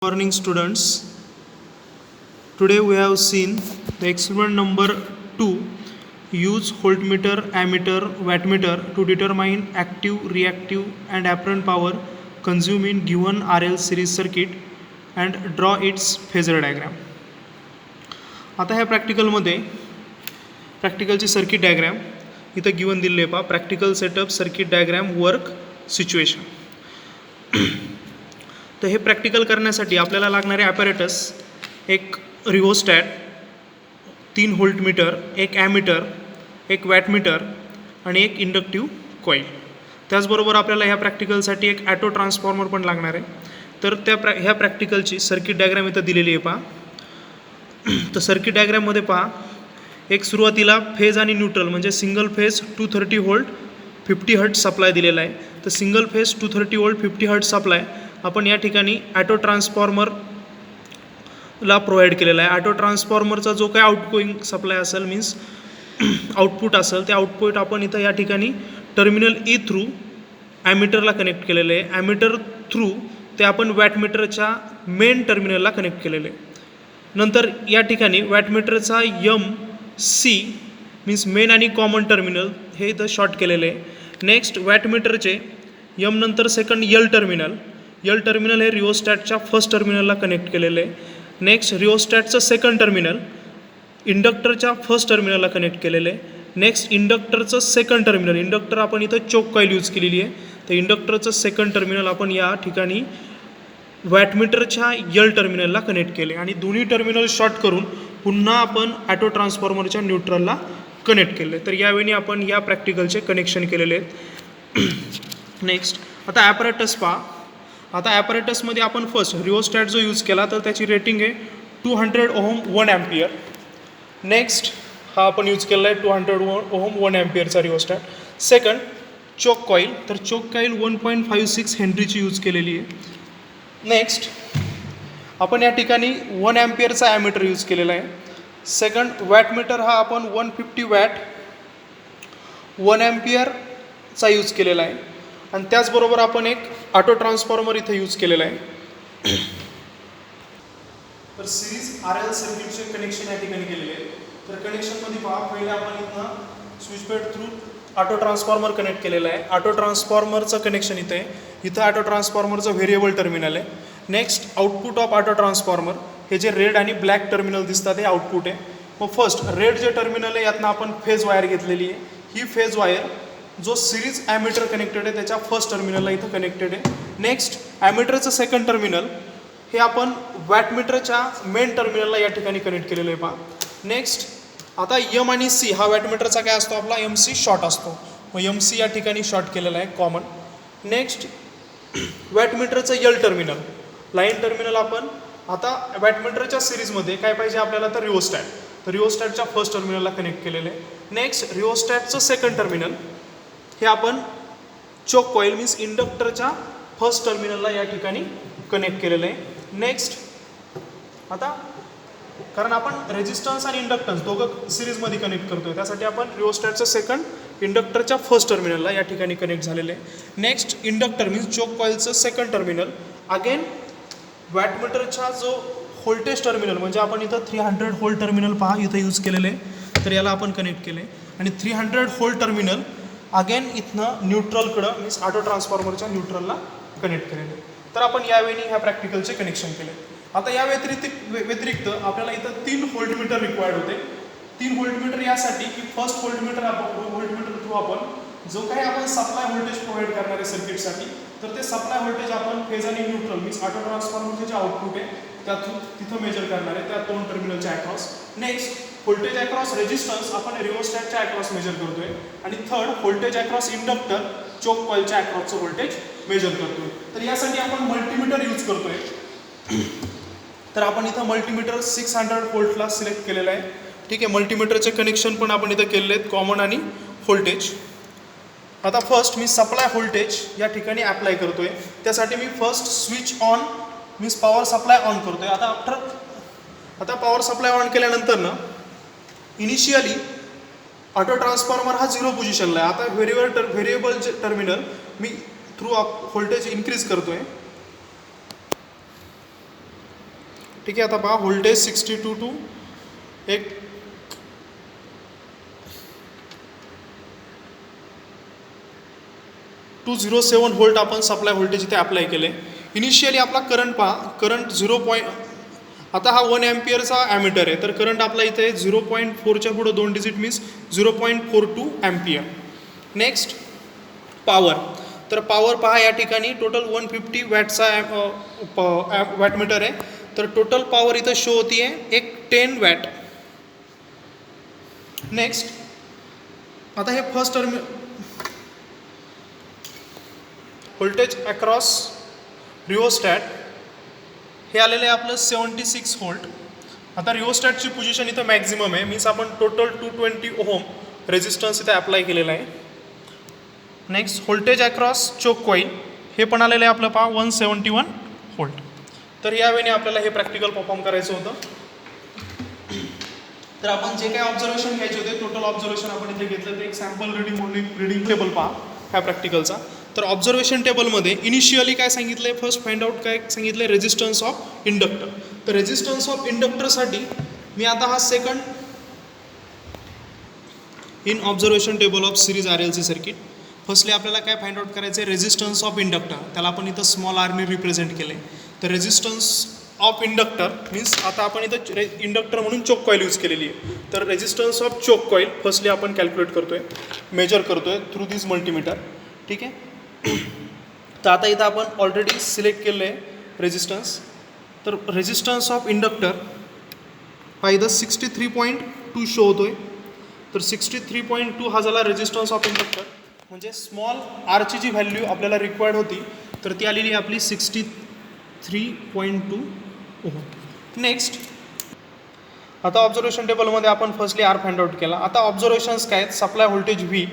Morning students. Today we have seen the experiment number 2. Use voltmeter, ammeter, wattmeter to determine active, reactive and apparent power consumed in given RL series circuit and draw its phasor diagram. आता ह्या प्रॅक्टिकलमध्ये प्रॅक्टिकलची circuit diagram इथं given दिलेली आहे. पहा, practical setup circuit diagram work situation. तर हे practical करण्यासाठी आपल्याला लागणारे ॲपॅरेटस एक रिओस्टॅट, 3 व्होल्टमीटर, एक ॲमीटर, एक वॅटमीटर आणि एक इंडक्टिव्ह कॉईल. त्याचबरोबर आपल्याला ह्या प्रॅक्टिकलसाठी एक ॲटो ट्रान्सफॉर्मर पण लागणार आहे. तर ह्या प्रॅक्टिकलची सर्किट डायग्राम इथं दिलेली आहे. पहा, तर सर्किट डायग्राममध्ये पहा, एक सुरुवातीला फेज आणि न्यूट्रल म्हणजे single phase 230 volt 50 hertz supply दिलेला आहे. तर single phase 230 volt 50 hertz supply आपण या ठिकाणी ॲटो ट्रान्सफॉर्मरला प्रोव्हाइड केलेला आहे. ॲटो ट्रान्सफॉर्मरचा जो काय आउटगोईंग सप्लाय असेल मीन्स आउटपुट असेल, ते आउटपुट आपण इथं या ठिकाणी टर्मिनल ई थ्रू ॲमीटरला कनेक्ट केलेलं आहे. ॲमीटर थ्रू ते आपण वॅटमीटरच्या मेन टर्मिनलला कनेक्ट केलेलं आहे. नंतर या ठिकाणी वॅटमीटरचा MC मीन्स मेन आणि कॉमन टर्मिनल हे इथं शॉर्ट केलेलं आहे. नेक्स्ट वॅटमीटरचे नंतर सेकंड L टर्मिनल हे रिओस्टॅटच्या फर्स्ट टर्मिनलला कनेक्ट केलेलं आहे. नेक्स्ट रिओस्टॅटचं सेकंड टर्मिनल इंडक्टरच्या फर्स्ट टर्मिनलला कनेक्ट केलेलं आहे. नेक्स्ट इंडक्टरचं सेकंड टर्मिनल, इंडक्टर आपण इथं चोक कॉईल यूज केलेली आहे. तर इंडक्टरचं सेकंड टर्मिनल आपण या ठिकाणी वॅटमीटरच्या L टर्मिनलला कनेक्ट केले आणि दोन्ही टर्मिनल शॉर्ट करून पुन्हा आपण ॲटो ट्रान्सफॉर्मरच्या न्यूट्रलला कनेक्ट केले. तर यावेळी आपण या प्रॅक्टिकलचे कनेक्शन केलेले आहेत. नेक्स्ट आता ॲपॅरेटस पहा. आता ॲपॅरेटसमध्ये आपण फर्स्ट रिओस्टॅट जो यूज केला तर त्याची रेटिंग आहे 200 ओहम 1 ॲम्पियर. नेक्स्ट हा आपण यूज केला आहे 200 ओहम 1 ॲम्पियरचा रिओस्टॅट. सेकंड चोक कॉईल, तर चोक कॉईल 1.56 हेनरीची यूज केलेली आहे. नेक्स्ट आपण या ठिकाणी 1 ॲम्पियरचा ॲमीटर यूज केलेला आहे. सेकंड वॅटमीटर हा आपण 150 वॅट 1 ॲम्पियरचा यूज केलेला आहे. आणि त्याचबरोबर आपण एक ऑटो ट्रान्सफॉर्मर इथं यूज केलेला आहे. तर सिरीज RL सर्किटचे कनेक्शन या ठिकाणी केलेले आहे. तर कनेक्शनमध्ये पहा, पहिले आपण इथं switch bed through auto transformer connect केलेलं आहे. ऑटो ट्रान्सफॉर्मरचं कनेक्शन इथं आहे. इथं ऑटो ट्रान्सफॉर्मरचं व्हेरिएबल टर्मिनल आहे. Next output of auto transformer हे जे रेड आणि ब्लॅक टर्मिनल दिसतात हे आउटपुट आहे. मग फर्स्ट रेड जे टर्मिनल आहे यातनं आपण फेज वायर घेतलेली आहे. ही फेज वायर जो सिरीज ॲमीटर कनेक्टेड आहे त्याच्या फर्स्ट टर्मिनलला इथं कनेक्टेड आहे. नेक्स्ट ॲमीटरचं सेकंड टर्मिनल हे आपण वॅटमीटरच्या मेन टर्मिनलला या ठिकाणी कनेक्ट केलेलं आहे. पहा, नेक्स्ट आता M आणि C हा वॅटमीटरचा काय असतो आपला MC शॉर्ट असतो. मग MC या ठिकाणी शॉर्ट केलेला आहे कॉमन. नेक्स्ट वॅटमीटरचं L टर्मिनल लाईन टर्मिनल आपण आता वॅटमीटरच्या सिरीजमध्ये काय पाहिजे आपल्याला तर रिओस्टॅट, तर रिओस्टॅटच्या फर्स्ट टर्मिनलला कनेक्ट केलेलं आहे. नेक्स्ट रिओस्टॅटचं सेकंड टर्मिनल हे आपण चोक कॉईल मीन्स इंडक्टरच्या फर्स्ट टर्मिनलला या ठिकाणी कनेक्ट केलेलं आहे. नेक्स्ट आता कारण आपण रेजिस्टन्स आणि इंडक्टन्स दोघं सिरीजमध्ये कनेक्ट करतोय त्यासाठी आपण रिओस्टॅटचं सेकंड इंडक्टरच्या फर्स्ट टर्मिनलला या ठिकाणी कनेक्ट झालेलं आहे. नेक्स्ट इंडक्टर मीन्स चोक कॉईलचं सेकंड टर्मिनल अगेन वॅटमीटरचा जो व्होल्टेज टर्मिनल म्हणजे आपण इथं 300 व्होल्ट टर्मिनल पहा इथं यूज केलेलं आहे. तर याला आपण कनेक्ट केले आणि 300 व्होल्ट टर्मिनल अगेन इथनं न्यूट्रलकडं मीन्स ऑटो ट्रान्सफॉर्मरच्या न्यूट्रलला कनेक्ट केलेले. तर आपण यावेळी ह्या प्रॅक्टिकलचे कनेक्शन केले. आता या व्यतिरिक्त आपल्याला इथं 3 व्होल्टमीटर रिक्वायर्ड होते. 3 व्होल्टमीटर यासाठी की फर्स्ट व्होल्टमीटर थ्रू आपण जो काही आपण सप्लाय व्होल्टेज प्रोव्हाइड करणार आहे सर्किटसाठी तर ते सप्लाय व्होल्टेज आपण फेज आणि न्यूट्रल मीन्स ऑटो ट्रान्सफॉर्मरचे जे आउटपुट आहे त्यातून तिथं मेजर करणार आहे त्या 2 टर्मिनलच्या across. Next voltage across resistance आपण रिओस्टॅटच्या अक्रॉस मेजर करतोय. आणि थर्ड व्होल्टेज अक्रॉस इंडक्टर चोक कॉईलच्या अक्रॉसचं व्होल्टेज मेजर करतोय. तर यासाठी आपण मल्टीमीटर यूज करतोय. तर आपण इथं मल्टीमीटर 600 व्होल्टला सिलेक्ट केलेलं आहे. ठीक आहे, मल्टीमीटरचे कनेक्शन पण आपण इथं केलेले आहेत कॉमन आणि व्होल्टेज. आता फर्स्ट मी सप्लाय व्होल्टेज या ठिकाणी अप्लाय करतोय. त्यासाठी मी first switch on means power supply on करतोय. आता पॉवर सप्लाय ऑन केल्यानंतर ना इनिशियली ऑटो ट्रान्सफॉर्मर हा 0 पोझिशनला आहे. आता variable terminal me through voltage increase करतोय. ठीक आहे. आता पहा व्होल्टेज 62 टू एक 207 व्होल्ट आपण सप्लाय व्होल्टेज इथे अप्लाय केले. इनिशियली आपला करंट पहा, करंट 0. आता हा 1 एम्पियरचा ॲमीटर आहे, तर करंट आपला इथे 0.4च्या पुढं 2 digit means 0.42 ampere. Next power, तर पॉवर पहा या ठिकाणी टोटल 150 वॅटचा वॅटमीटर आहे, तर टोटल पॉवर इथं शो होती आहे एक 10 वॅट. नेक्स्ट आता हे first term voltage across rheostat हे आलेलं आहे आपलं 76 व्होल्ट. आता रिओस्टॅटची पोझिशन इथं मॅक्झिमम आहे, मीन्स आपण टोटल 220 ओहम रेजिस्टन्स इथे अप्लाय केलेला आहे. Next voltage across choke coil हे पण आलेलं आहे आपलं पहा 171 व्होल्ट. तर यावेळी आपल्याला हे प्रॅक्टिकल परफॉर्म करायचं होतं. तर आपण जे काही ऑब्झर्वेशन घ्यायचे होते टोटल ऑब्झर्वेशन आपण इथे घेतलं, तर एक सॅम्पल रिडिंग टेबल पहा ह्या प्रॅक्टिकलचा. तर ऑब्झर्वेशन टेबलमध्ये इनिशियली काय सांगितलं आहे, फर्स्ट फाइंड आउट काय सांगितलं आहे, रेजिस्टन्स ऑफ इंडक्टर. तर रेजिस्टन्स ऑफ इंडक्टरसाठी मी आता हा second in observation table of series RLC circuit. Firstly आपल्याला काय फाइंड आउट करायचं आहे, रेजिस्टन्स ऑफ इंडक्टर, त्याला आपण इथं स्मॉल आरने रिप्रेझेंट केले. तर रेजिस्टन्स ऑफ इंडक्टर मीन्स आता आपण इथं इंडक्टर म्हणून चोक कॉईल यूज केलेली आहे. तर resistance of choke coil firstly आपण कॅल्क्युलेट करतोय, मेजर करतोय थ्रू दिस मल्टीमीटर. ठीक आहे. तर आता इथं आपण ऑलरेडी सिलेक्ट केलं आहे रेजिस्टन्स. तर रेजिस्टन्स ऑफ इंडक्टर हा इथं 63.2 शो होतो आहे. तर 63.2 हा झाला रेजिस्टन्स ऑफ इंडक्टर. म्हणजे स्मॉल आरची जी व्हॅल्यू आपल्याला रिक्वायर्ड होती तर ती आलेली आपली 63.2 ओहम. नेक्स्ट आता ऑब्झर्वेशन टेबलमध्ये आपण फर्स्टली आर फाइंड आउट केला. आता ऑब्झर्वेशन्स काय आहेत, सप्लाय व्होल्टेज व्ही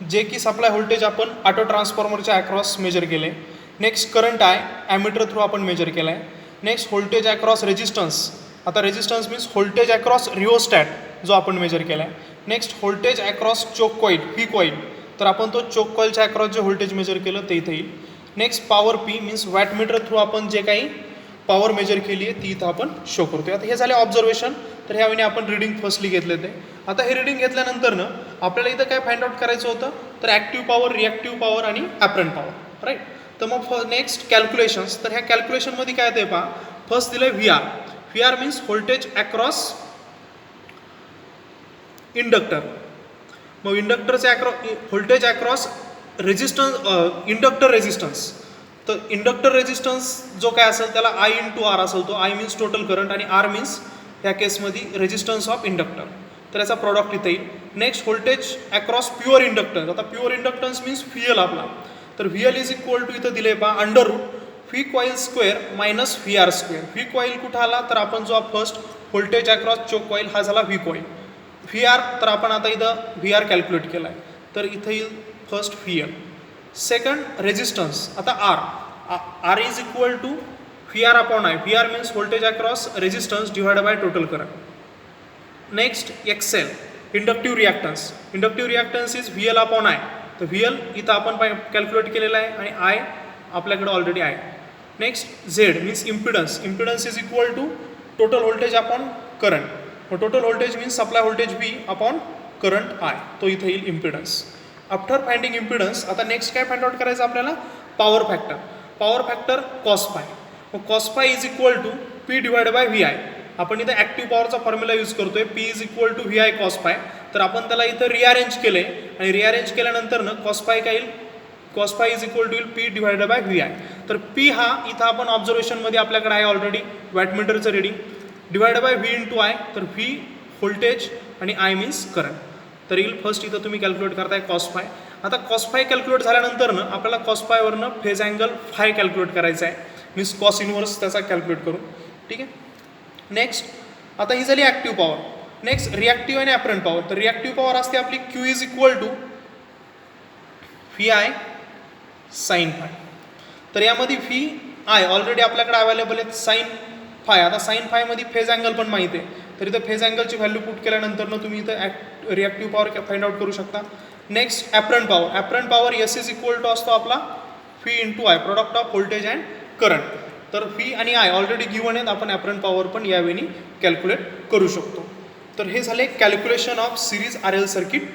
जे की सप्लाय व्होल्टेज आपण ऑटो ट्रान्सफॉर्मरच्या अक्रॉस मेजर केले. नेक्स्ट करंट आहे ॲमीटर थ्रू आपण मेजर केला आहे. नेक्स्ट व्होल्टेज अक्रॉस रेजिस्टन्स, आता resistance means voltage across rheostat जो आपण मेजर केला आहे. Next voltage across choke coil V coil, तर आपण तो चोक कॉईलच्या अक्रॉस जे व्होल्टेज मेजर केलं ते इथे येईल. Next power P means wattmeter through आपण जे काही पॉवर मेजर केली आहे ती इथं आपण शो करतो. आता हे झाले ऑब्झर्वेशन. तर ह्यावेळी आपण रिडिंग फर्स्टली घेतले ते. आता हे रिडिंग घेतल्यानंतरनं आपल्याला इथं काय फाइंड आउट करायचं होतं, तर ॲक्टिव्ह पॉवर, रिॲक्टिव्ह पॉवर आणि ॲपरंट पॉवर. राईट. तर मग नेक्स्ट कॅल्क्युलेशन्स. तर ह्या कॅल्क्युलेशनमध्ये काय येते पहा, फर्स्ट दिलं आहे V R means voltage across inductor. मग इंडक्टरचे voltage across resistance inductor resistance. तर इंडक्टर रेजिस्टन्स जो काय असेल त्याला I × R असेल. तो I मीन्स टोटल करंट आणि R मीन्स या केसमध्ये रेजिस्टन्स ऑफ इंडक्टर. तर याचा प्रॉडक्ट इथे येईल. Next voltage across pure inductor. आता प्युअर इंडक्टन्स मीन्स VL आपला. तर VL इज इक्वल टू इथं दिले पहा under root V coil square minus VR square. V coil कुठं आला, तर आपण जो first voltage across choke coil हा झाला व्ही कॉईल. VR तर आपण आता इथं VR कॅल्क्युलेट केला आहे. तर इथं येईल फर्स्ट VL. सेकंड रेजिस्टन्स, आता R is equal to VR upon I. VR means voltage across resistance divide by total current. Next XL inductive reactance. Inductive reactance is VL upon I. तर VL इथं आपण calculate केलेला आहे आणि I आपल्याकडे already आहे. Next Z means impedance. Impedance is equal to total voltage upon current. Total voltage means supply voltage V upon current I. तो इथं येईल इम्पिडन्स. आफ्टर फाइंडिंग इम्पिडन्स आता नेक्स्ट काय फाइंड आउट करायचं आपल्याला, power factor. Power factor cos phi. मग cos phi is equal to P divide by VI. आपण इथं ॲक्टिव्ह पॉवरचा फॉर्म्युला यूज करतोय, P is equal to VI cos phi. तर आपण त्याला इथं रिअरेंज केले आणि रिअरेंज केल्यानंतर ना कॉस फाय काय येईल, cos phi is equal to येईल P डिवाइड बाय VI. तर P हा इथं आपण ऑब्झर्वेशनमध्ये आपल्याकडे आहे ऑलरेडी वॅटमीटरचं reading divide by V × I. तर V व्होल्टेज आणि I मीन्स करंट. तर येईल फर्स्ट इथं तुम्ही कॅल्क्युलेट करताय कॉस फाय. आता कॉस फाय कॅल्क्युलेट झाल्यानंतर ना आपल्याला कॉस फायवरनं फेज अँगल फाय कॅल्क्युलेट करायचा आहे, मीन्स कॉस इनवर्स त्याचा कॅल्क्युलेट करून. ठीक आहे. नेक्स्ट आता ही झाली ॲक्टिव्ह पॉवर. नेक्स्ट रिॲक्टिव्ह आणि ॲपरंट पॉवर. तर रिॲक्टिव्ह पॉवर असते आपली Q is equal to VI sine phi. तर यामध्ये VI ऑलरेडी आपल्याकडे अवेलेबल आहेत साईन फाय. आता साईन फायमध्ये फेज अँगल पण माहिती आहे, तर इथं फेज अँगलची व्हॅल्यू पुट केल्यानंतर ना तुम्ही इथं रिॲक्टिव्ह पॉवर फाइंड आउट करू शकता. Next apparent power. Apparent power S is equal to असतो आपला V × I, product of voltage and current. तर व्ही आणि आय ऑलरेडी गिवन आहेत, आपण ॲपरंट पॉवर पण यावेळी कॅल्क्युलेट करू शकतो. तर हे झाले calculation of series R L circuit.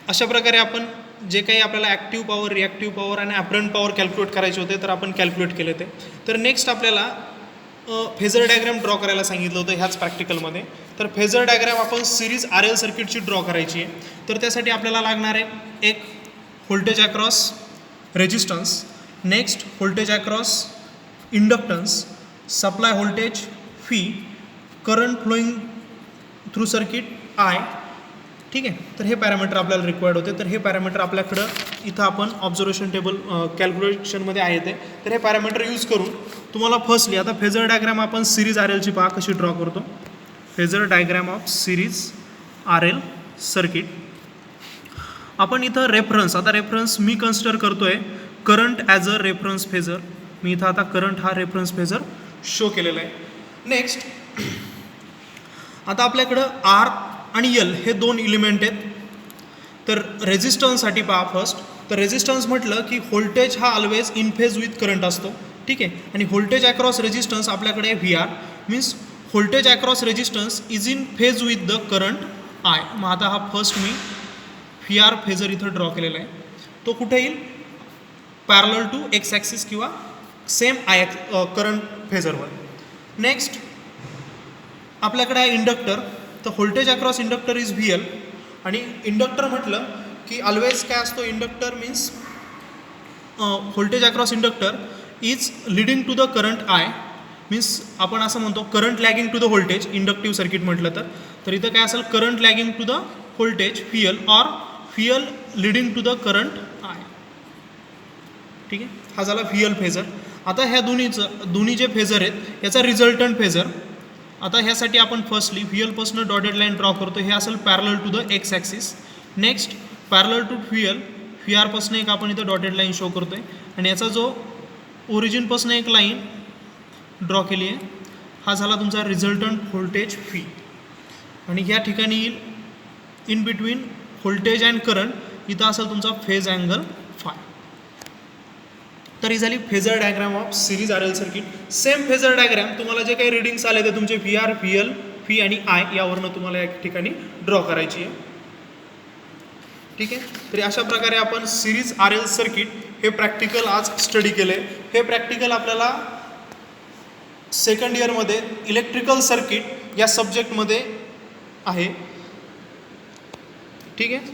अशा प्रकारे आपण जे काही आपल्याला ॲक्टिव्ह पॉवर, रिॲक्टिव्ह पॉवर आणि ॲपरंट पॉवर कॅल्क्युलेट करायचे होते तर आपण कॅल्क्युलेट केले ते. तर नेक्स्ट आपल्याला फेझर डायग्राम ड्रॉ करायला सांगितलं होतं ह्याच प्रॅक्टिकलमध्ये. तर फेझर डायग्राम आपण सिरीज आर एल सर्किटची ड्रॉ करायची आहे. तर त्यासाठी आपल्याला लागणार आहे एक voltage across resistance, next voltage across inductance, supply voltage fee, current flowing through circuit I. ठीक आहे, तर हे पॅरामीटर आपल्याला रिक्वायर्ड होते. तर हे पॅरामीटर आपल्याकडं इथं आपण ऑब्झर्वेशन टेबल कॅल्क्युलेशनमध्ये आहे ते. तर हे पॅरामीटर यूज करून तुम्हाला फर्स्टली आता फेझर डायग्राम आपण सिरीज आर एलची पहा कशी ड्रॉ करतो. Phasor diagram of series R L circuit. आपण इथं रेफरन्स, आता रेफरन्स मी कन्सिडर करतो आहे current as a reference phasor. मी इथं आता करंट हा रेफरन्स फेझर शो केलेला आहे. नेक्स्ट आता आपल्याकडं आर आणि एल हे दोन इलिमेंट आहेत. तर रेझिस्टन्ससाठी पहा फर्स्ट. तर रेझिस्टन्स म्हटलं की व्होल्टेज हा always in phase with current असतो. ठीक आहे, आणि व्होल्टेज अक्रॉस रेझिस्टन्स आपल्याकडे V R means voltage across resistance is in phase with the current I. मग आता हा फर्स्ट मी व्ही आर फेजर इथं ड्रॉ केलेला आहे. तो कुठे येईल, पॅरलल टू एक्स ॲक्सिस किंवा सेम आय करंट फेजरवर. नेक्स्ट आपल्याकडे आहे इंडक्टर. तर voltage across inductor is V L. आणि इंडक्टर म्हटलं की ऑलवेज काय असतो, inductor means voltage across inductor is leading to the current I. Means आपण असं म्हणतो current lagging to the voltage inductive circuit म्हटलं तर इथं काय असेल, current lagging to the voltage V L or V L leading to the current I. ठीक आहे, हा झाला व्ही एल फेजर. आता ह्या दोन्ही जे फेजर आहेत याचा रिझल्टंट फेजर. आता ह्यासाठी आपण फर्स्टली व्ही एलपासून डॉटेड लाईन ड्रॉ करतो. हे असेल parallel to the X axis. Next parallel to V आरपासून एक आपण इथं डॉटेड लाईन शो करतो आहे. आणि याचा जो ओरिजिनपासून एक लाईन ड्रॉ केली आहे, हा झाला तुमचा रिझल्टंट व्होल्टेज फी. आणि ह्या ठिकाणी येईल in between voltage and current इथं असेल तुमचा फेज अँगल फाय. तर ही झाली phasor diagram of series R L circuit. Same phasor diagram तुम्हाला जे काही रिडिंग्स आले ते तुमचे V R, V L, phi आणि आय यावरनं तुम्हाला या ठिकाणी ड्रॉ करायची आहे. ठीक आहे, तरी अशा प्रकारे आपण सिरीज आर एल सर्किट हे प्रॅक्टिकल आज स्टडी केले. हे प्रॅक्टिकल आपल्याला सेकंड इयरमध्ये इलेक्ट्रिकल सर्किट या सब्जेक्टमध्ये आहे. ठीक आहे.